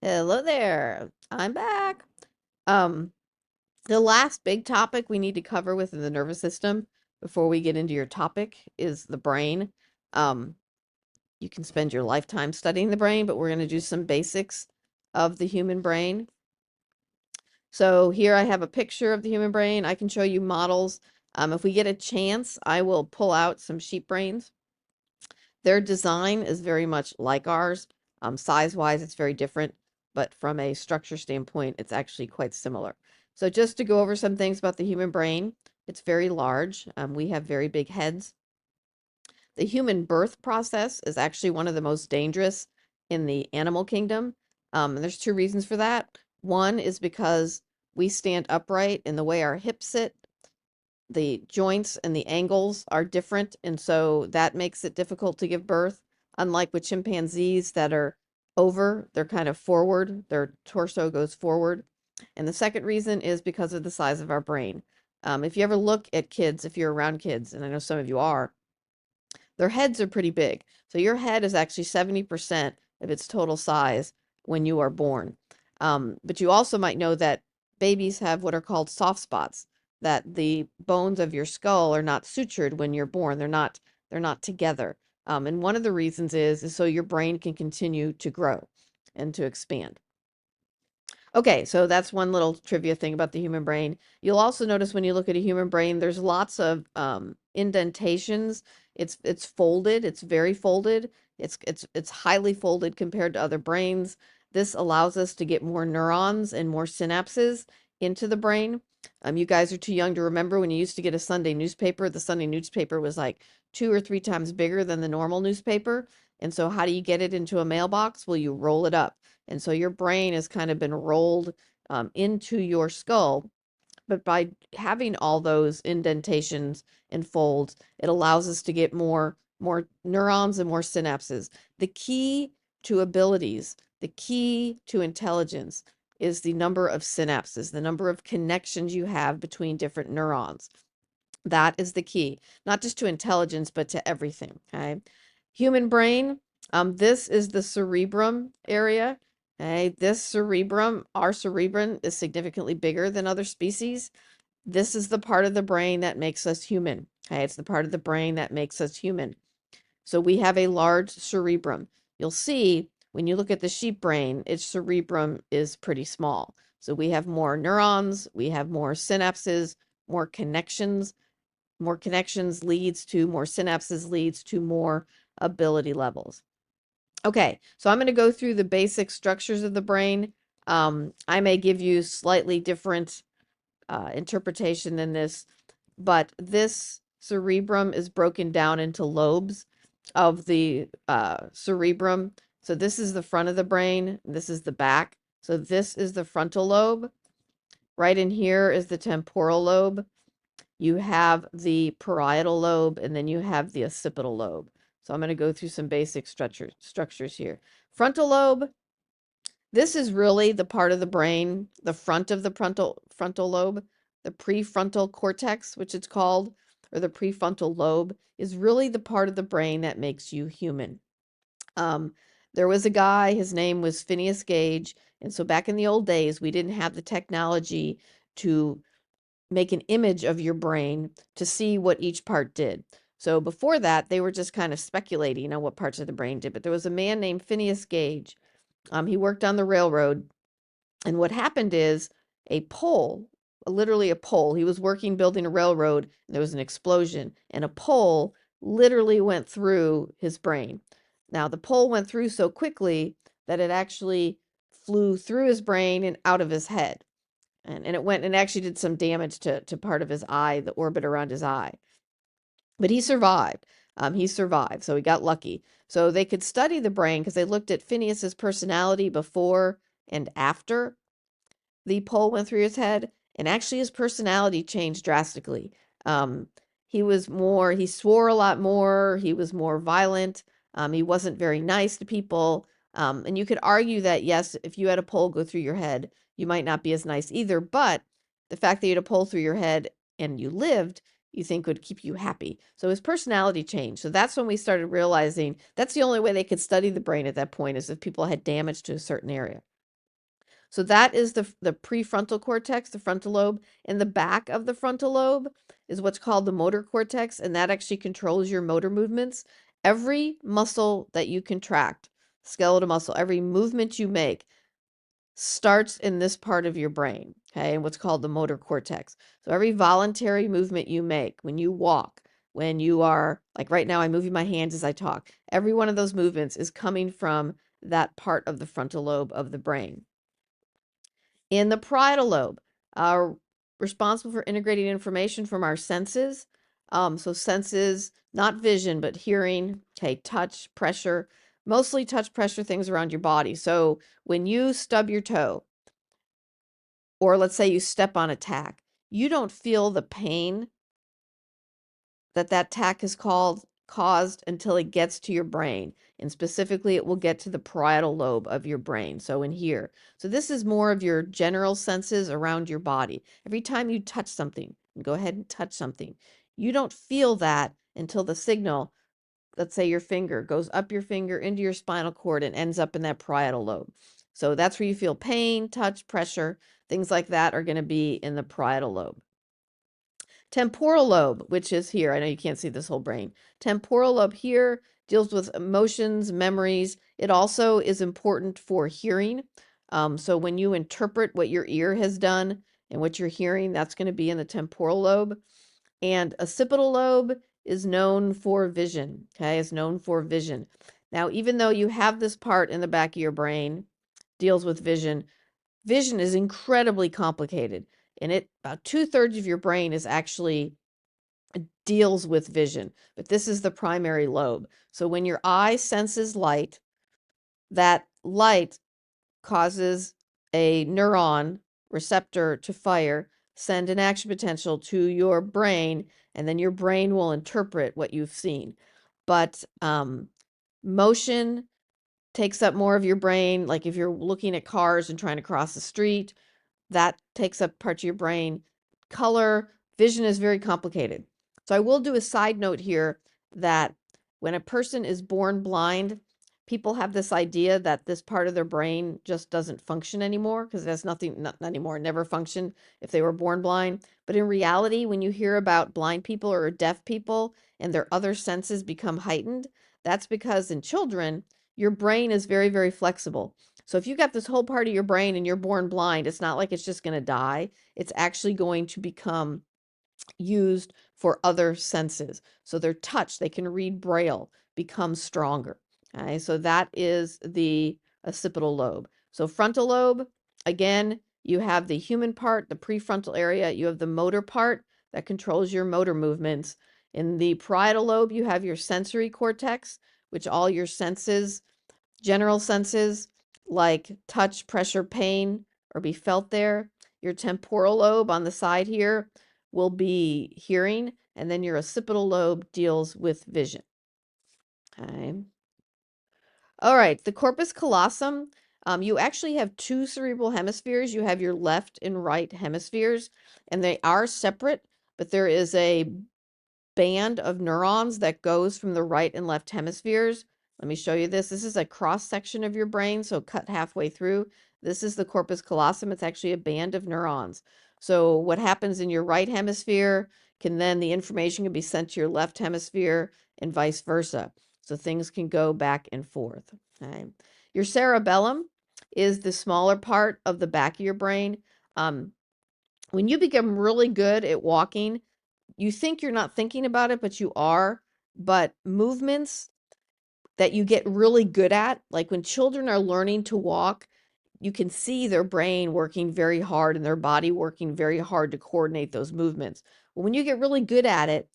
Hello there. I'm back. Um, the last big topic we need to cover within the nervous system before we get into your topic is the brain. Um, you can spend your lifetime studying the brain, but we're going to do some basics of the human brain. So here I have a picture of the human brain. I can show you models. If we get a chance, I will pull out some sheep brains. Their design is very much like ours. Size-wise, it's very different, but from a structure standpoint, it's actually quite similar. So just to go over some things about the human brain, it's very large. We have very big heads. The human birth process is actually one of the most dangerous in the animal kingdom. And there's two reasons for that. One is because we stand upright in the way our hips sit, the joints and the angles are different, and so that makes it difficult to give birth. Unlike with chimpanzees that are over, they're kind of forward, their torso goes forward. And the second reason is because of the size of our brain. If you ever look at kids, if you're around kids, and I know some of you are, their heads are pretty big. So your head is actually 70% of its total size when you are born. But you also might know that babies have what are called soft spots, that the bones of your skull are not sutured when you're born. They're not together. And one of the reasons is so your brain can continue to grow and to expand. Okay, so that's one little trivia thing about the human brain. You'll also notice when you look at a human brain, there's lots of indentations. It's folded. It's very folded. It's highly folded compared to other brains. This allows us to get more neurons and more synapses into the brain. You guys are too young to remember when you used to get a Sunday newspaper. The Sunday newspaper was like 2 or 3 times bigger than the normal newspaper. And so how do you get it into a mailbox? Well, you roll it up. And so your brain has kind of been rolled into your skull. But by having all those indentations and folds, it allows us to get more neurons and more synapses. The key to abilities, the key to intelligence is the number of synapses, the number of connections you have between different neurons. That is the key, not just to intelligence, but to everything. Okay. Human brain, this is the cerebrum area. Okay. This cerebrum, our cerebrum is significantly bigger than other species. This is the part of the brain that makes us human. Okay. It's the part of the brain that makes us human. So we have a large cerebrum. You'll see when you look at the sheep brain, its cerebrum is pretty small. So we have more neurons, we have more synapses, more connections. More connections leads to more synapses, leads to more ability levels. Okay, so I'm going to go through the basic structures of the brain. I may give you slightly different interpretation than this, but this cerebrum is broken down into lobes of the cerebrum. So this is the front of the brain, this is the back. So this is the frontal lobe. Right in here is the temporal lobe. You have the parietal lobe, and then you have the occipital lobe. So I'm going to go through some basic structures here. Frontal lobe, this is really the part of the brain, the front of the frontal lobe, the prefrontal cortex, which it's called, or the prefrontal lobe, is really the part of the brain that makes you human. Um, there was a guy, his name was Phineas Gage, and so back in the old days, we didn't have the technology to make an image of your brain to see what each part did. So before that, they were just kind of speculating on what parts of the brain did. But there was a man named Phineas Gage. He worked on the railroad. And what happened is a pole, literally a pole, he was working building a railroad, and there was an explosion, and a pole literally went through his brain. Now, the pole went through so quickly that it actually flew through his brain and out of his head. And it went and actually did some damage to part of his eye, the orbit around his eye. But he survived. He survived, so he got lucky. So they could study the brain because they looked at Phineas's personality before and after the pole went through his head, and actually his personality changed drastically. Um, he swore a lot more, he was more violent, he wasn't very nice to people. And you could argue that, yes, if you had a pole go through your head, you might not be as nice either, but the fact that you had a pole through your head and you lived, you think would keep you happy. So his personality changed. So that's when we started realizing that's the only way they could study the brain at that point is if people had damage to a certain area. So that is the prefrontal cortex, the frontal lobe. In the back of the frontal lobe is what's called the motor cortex, and that actually controls your motor movements. Every muscle that you contract, skeletal muscle, every movement you make starts in this part of your brain, okay, and what's called the motor cortex. So every voluntary movement you make, when you walk, when you are, like right now, I'm moving my hands as I talk, every one of those movements is coming from that part of the frontal lobe of the brain. In the parietal lobe, are responsible for integrating information from our senses. So senses, not vision, but hearing, okay, touch, pressure, mostly touch, pressure, things around your body. So when you stub your toe, or let's say you step on a tack, you don't feel the pain that tack has caused until it gets to your brain. And specifically, it will get to the parietal lobe of your brain. So in here. So this is more of your general senses around your body. Every time you touch something, go ahead and touch something, you don't feel that until the signal, let's say your finger, goes up your finger into your spinal cord and ends up in that parietal lobe. So that's where you feel pain, touch, pressure, things like that are going to be in the parietal lobe. Temporal lobe, which is here. I know you can't see this whole brain. Temporal lobe here deals with emotions, memories. It also is important for hearing. So when you interpret what your ear has done and what you're hearing, that's going to be in the temporal lobe. And occipital lobe is known for vision. Okay, it's known for vision. Now, even though you have this part in the back of your brain, deals with vision, vision is incredibly complicated. And it about 2/3 of your brain is actually deals with vision, but this is the primary lobe. So when your eye senses light, that light causes a neuron receptor to fire, send an action potential to your brain, and then your brain will interpret what you've seen. But motion takes up more of your brain. Like if you're looking at cars and trying to cross the street, that takes up parts of your brain. Color, vision is very complicated. So I will do a side note here that when a person is born blind, people have this idea that this part of their brain just doesn't function anymore because it has nothing, not anymore, never functioned if they were born blind. But in reality, when you hear about blind people or deaf people and their other senses become heightened, that's because in children, your brain is very, very flexible. So if you got this whole part of your brain and you're born blind, it's not like it's just going to die. It's actually going to become used for other senses. So their touch, they can read Braille, becomes stronger. Okay, so that is the occipital lobe. So frontal lobe, again, you have the human part, the prefrontal area, you have the motor part that controls your motor movements. In the parietal lobe, you have your sensory cortex, which all your senses, general senses like touch, pressure, pain, or be felt there. Your temporal lobe on the side here will be hearing, and then your occipital lobe deals with vision. Okay. All right, the corpus callosum, you actually have two cerebral hemispheres. You have your left and right hemispheres, and they are separate, but there is a band of neurons that goes from the right and left hemispheres. Let me show you this. This is a cross section of your brain, so cut halfway through. This is the corpus callosum. It's actually a band of neurons. So what happens in your right hemisphere can then the information can be sent to your left hemisphere and vice versa. So things can go back and forth. Okay. Your cerebellum is the smaller part of the back of your brain. When you become really good at walking, you think you're not thinking about it, but you are. But movements that you get really good at, like when children are learning to walk, you can see their brain working very hard and their body working very hard to coordinate those movements. Well, when you get really good at it,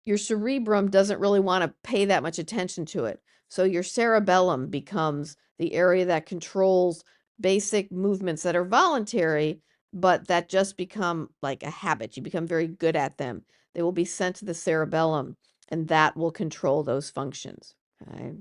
your cerebrum doesn't really want to pay that much attention to it. So your cerebellum becomes the area that controls basic movements that are voluntary, but that just become like a habit. You become very good at them. They will be sent to the cerebellum, and that will control those functions. Okay.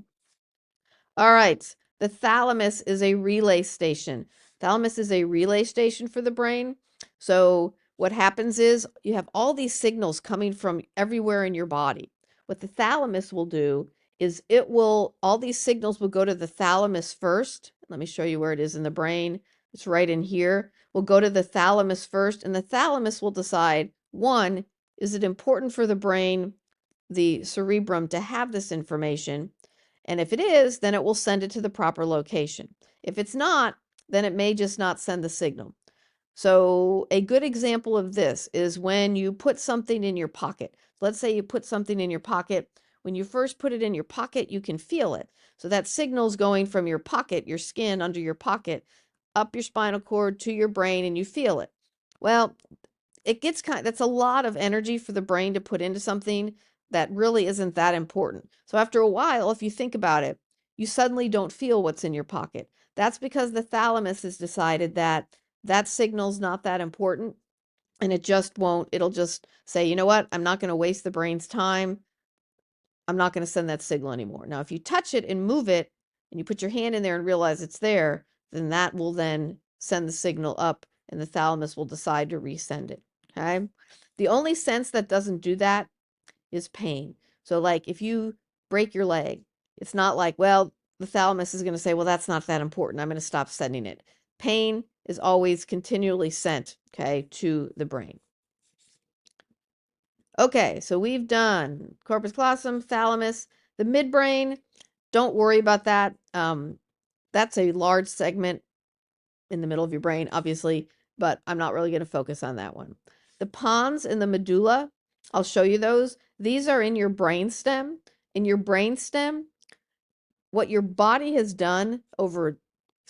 All right. The thalamus is a relay station. Thalamus is a relay station for the brain. So what happens is you have all these signals coming from everywhere in your body. What the thalamus will do is all these signals will go to the thalamus first. Let me show you where it is in the brain. It's right in here. We'll go to the thalamus first, and the thalamus will decide, one, is it important for the brain, the cerebrum, to have this information? And if it is, then it will send it to the proper location. If it's not, then it may just not send the signal. So a good example of this is when you put something in your pocket. Let's say you put something in your pocket. When you first put it in your pocket, you can feel it. So that signal's going from your pocket, your skin under your pocket, up your spinal cord to your brain, and you feel it. Well, it gets that's a lot of energy for the brain to put into something that really isn't that important. So after a while, if you think about it, you suddenly don't feel what's in your pocket. That's because the thalamus has decided that that signal's not that important, and it just won't, it'll just say, you know what, I'm not going to waste the brain's time. I'm not going to send that signal anymore. Now, if you touch it and move it and you put your hand in there and realize it's there, then that will then send the signal up and the thalamus will decide to resend it. Okay. The only sense that doesn't do that is pain. So, like if you break your leg, it's not like, well, the thalamus is going to say, well, that's not that important. I'm going to stop sending it. Pain is always continually sent, okay, to the brain. Okay, so we've done corpus callosum, thalamus, the midbrain. Don't worry about that. That's a large segment in the middle of your brain, obviously, but I'm not really going to focus on that one. The pons and the medulla, I'll show you those. These are in your brain stem. In your brain stem, what your body has done over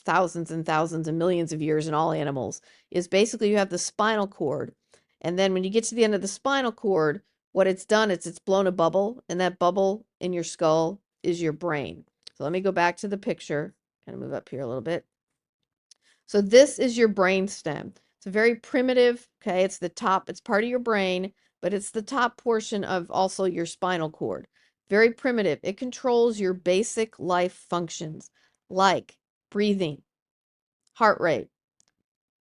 thousands and thousands and millions of years in all animals is basically you have the spinal cord. And then when you get to the end of the spinal cord, what it's done is it's blown a bubble, and that bubble in your skull is your brain. So let me go back to the picture, kind of move up here a little bit. So this is your brain stem. It's a very primitive, okay, it's the top, it's part of your brain, but it's the top portion of also your spinal cord. Very primitive. It controls your basic life functions like breathing, heart rate,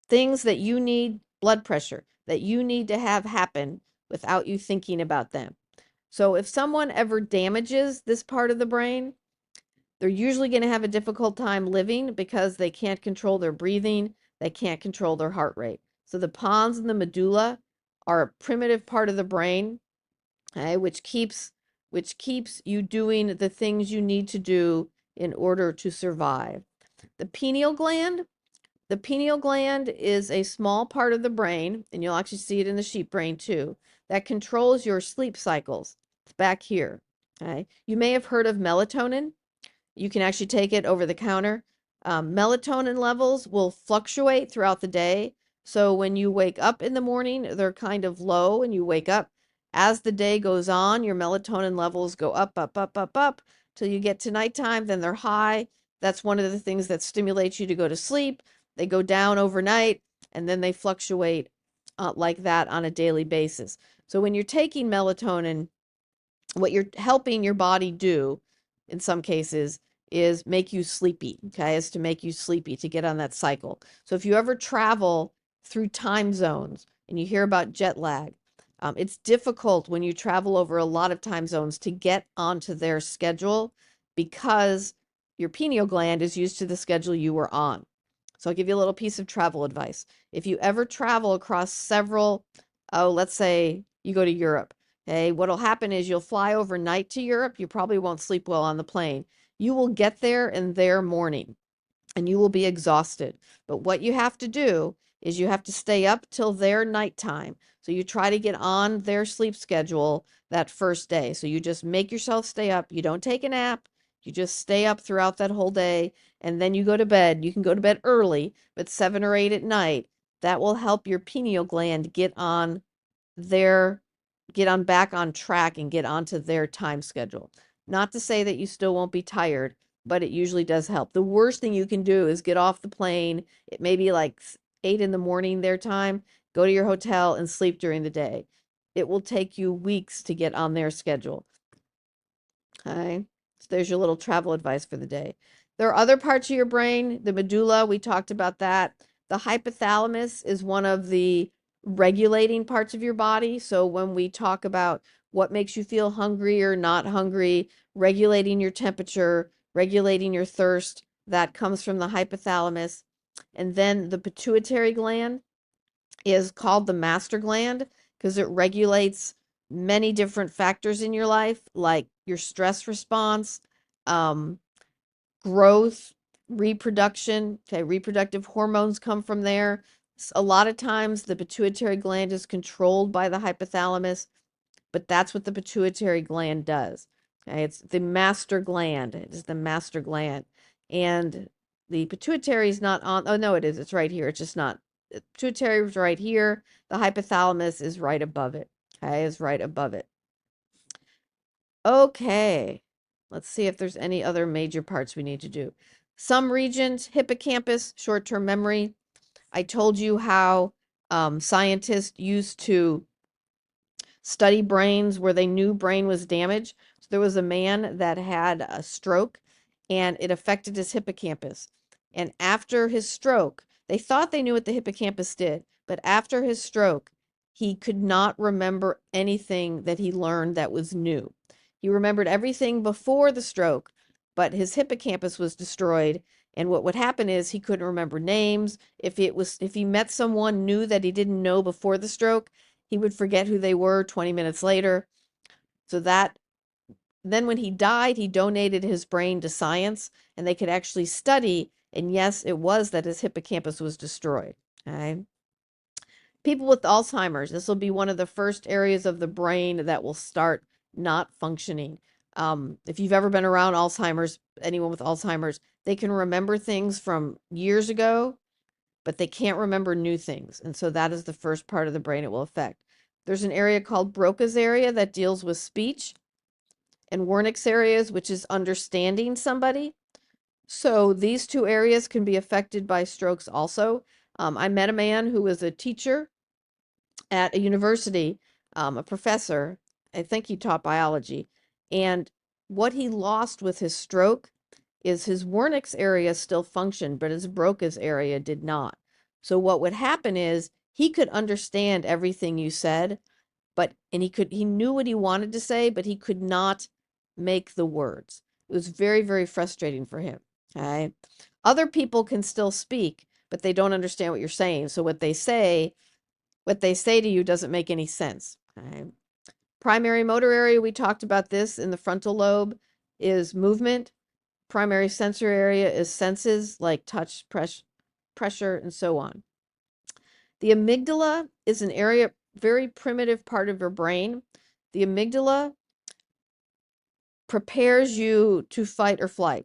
things that you need, blood pressure, that you need to have happen without you thinking about them. So if someone ever damages this part of the brain, they're usually going to have a difficult time living because they can't control their breathing, they can't control their heart rate. So the pons and the medulla are a primitive part of the brain, okay, which keeps you doing the things you need to do in order to survive. The pineal gland, is a small part of the brain, and you'll actually see it in the sheep brain too, that controls your sleep cycles. It's back here. Okay. You may have heard of melatonin. You can actually take it over the counter. Melatonin levels will fluctuate throughout the day. So when you wake up in the morning, they're kind of low and you wake up. As the day goes on, your melatonin levels go up, up, up, up, up till you get to nighttime. Then they're high. That's one of the things that stimulates you to go to sleep. They go down overnight and then they fluctuate like that on a daily basis. So when you're taking melatonin, what you're helping your body do in some cases is make you sleepy, okay, is to make you sleepy to get on that cycle. So if you ever travel through time zones and you hear about jet lag, it's difficult when you travel over a lot of time zones to get onto their schedule because your pineal gland is used to the schedule you were on. So I'll give you a little piece of travel advice. If you ever travel across several, let's say you go to Europe. Okay, what'll happen is you'll fly overnight to Europe. You probably won't sleep well on the plane. You will get there in their morning and you will be exhausted. But what you have to do is you have to stay up till their nighttime. So you try to get on their sleep schedule that first day. So you just make yourself stay up. You don't take a nap. You just stay up throughout that whole day and then you go to bed. You can go to bed early, but 7 or 8 at night. That will help your pineal gland their get on back on track and get onto their time schedule. Not to say that you still won't be tired, but it usually does help. The worst thing you can do is get off the plane. It may be like 8 in the morning their time. Go to your hotel and sleep during the day. It will take you weeks to get on their schedule. Okay. So there's your little travel advice for the day. There are other parts of your brain, the medulla, we talked about that. The hypothalamus is one of the regulating parts of your body. So when we talk about what makes you feel hungry or not hungry, regulating your temperature, regulating your thirst, that comes from the hypothalamus. And then the pituitary gland is called the master gland because it regulates many different factors in your life, like your stress response, um, growth, reproduction. Okay, reproductive hormones come from there. A lot of times the pituitary gland is controlled by the hypothalamus, but that's what the pituitary gland does. Okay, it's the master gland. It is the master gland. And the pituitary is not on, oh no, it is. It's right here. It's just not, pituitary is right here. The hypothalamus is right above it. Okay, is right above it. Okay, let's see if there's any other major parts we need to do. Some regions, hippocampus, short-term memory. I told you how scientists used to study brains where they knew brain was damaged. So there was a man that had a stroke and it affected his hippocampus. And after his stroke, they thought they knew what the hippocampus did, but after his stroke, he could not remember anything that he learned that was new. He remembered everything before the stroke, but his hippocampus was destroyed. And what would happen is he couldn't remember names. If he met someone new that he didn't know before the stroke, he would forget who they were 20 minutes later. So that, then when he died, he donated his brain to science and they could actually study. And yes, it was that his hippocampus was destroyed. Okay. People with Alzheimer's, this will be one of the first areas of the brain that will start not functioning. If you've ever been around Alzheimer's, anyone with Alzheimer's, they can remember things from years ago, but they can't remember new things. And so that is the first part of the brain it will affect. There's an area called Broca's area that deals with speech, and Wernicke's areas, which is understanding somebody. So these two areas can be affected by strokes also. I met a man who was a teacher at a university, a professor. I think he taught biology. And what he lost with his stroke is his Wernicke's area still functioned, but his Broca's area did not. So what would happen is he could understand everything you said, but he knew what he wanted to say, but he could not make the words. It was very, very frustrating for him. Okay. Other people can still speak, but they don't understand what you're saying. So what they say to you doesn't make any sense. Okay. Primary motor area, we talked about this in the frontal lobe, is movement. Primary sensor area is senses like touch, pressure, and so on. The amygdala is an area, very primitive part of your brain. The amygdala prepares you to fight or flight.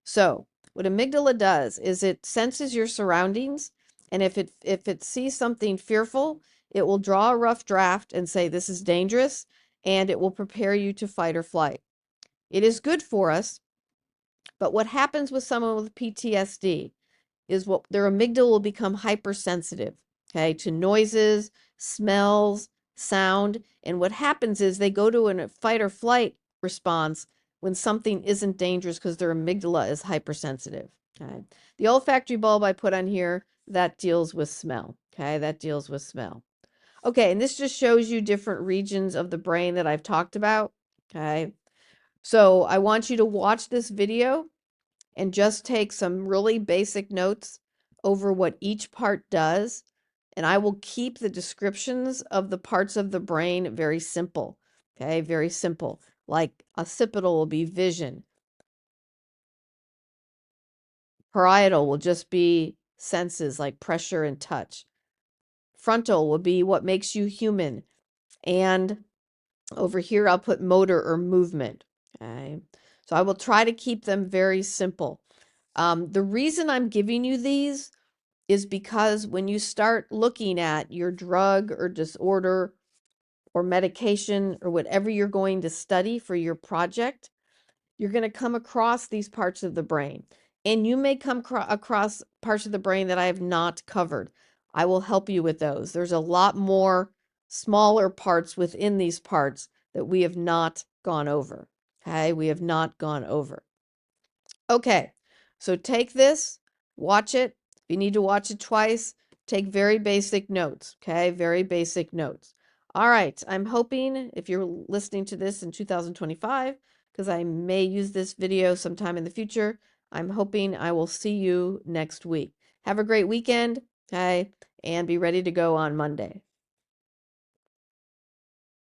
So what amygdala does is it senses your surroundings, and if it sees something fearful, it will draw a rough draft and say this is dangerous, and it will prepare you to fight or flight. It is good for us, but what happens with someone with PTSD is what their amygdala will become hypersensitive, okay, to noises, smells, sound. And what happens is they go to a fight or flight response when something isn't dangerous because their amygdala is hypersensitive. Okay. The olfactory bulb I put on here, that deals with smell. Okay, that deals with smell. Okay, and this just shows you different regions of the brain that I've talked about. Okay, so I want you to watch this video and just take some really basic notes over what each part does. And I will keep the descriptions of the parts of the brain very simple. Okay, very simple. Like occipital will be vision. Parietal will just be senses like pressure and touch. Frontal will be what makes you human. And over here, I'll put motor or movement. Okay, so I will try to keep them very simple. The reason I'm giving you these is because when you start looking at your drug or disorder or medication or whatever you're going to study for your project, you're going to come across these parts of the brain. And you may come across parts of the brain that I have not covered. I will help you with those. There's a lot more smaller parts within these parts that we have not gone over. Okay, we have not gone over. Okay, so take this, watch it. If you need to watch it twice, take very basic notes. Okay, very basic notes. All right, I'm hoping if you're listening to this in 2025, because I may use this video sometime in the future, I'm hoping I will see you next week. Have a great weekend. Okay. And be ready to go on Monday.